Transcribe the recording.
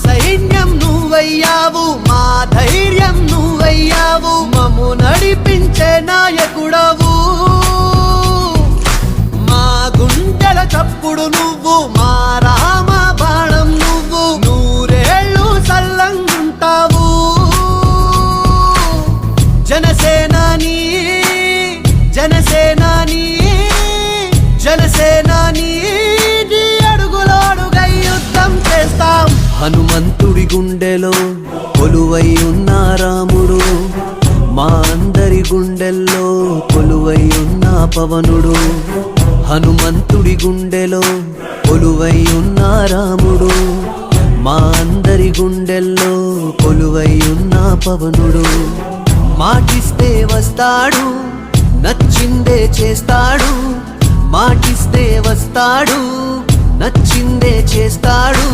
సైన్యం నువ్వయ్యావు, మా ధైర్యం నువ్వయ్యావు, మమ్ము నడిపించే నాయకుడవు. మా గుండెల చప్పుడు నువ్వు, మా రామ బాణం నువ్వు, నూరేళ్ళు సల్లంగుంటావు. జనసేనాని జనసేనాని జనసేనాని నీ అడుగులోడుగై యుద్ధం చేస్తాం. హనుమంతుడి గుండెలో కొలువై ఉన్న రాముడు, మా అందరి గుండెల్లో కొలువై ఉన్న పవనుడు. హనుమంతుడి గుండెలో కొలువై ఉన్న రాముడు, మా అందరి గుండెల్లో కొలువై ఉన్న పవనుడు. మాటిస్తే వస్తాడు, నచ్చిందే చేస్తాడు. మాటిస్తే వస్తాడు, నచ్చిందే చేస్తాడు.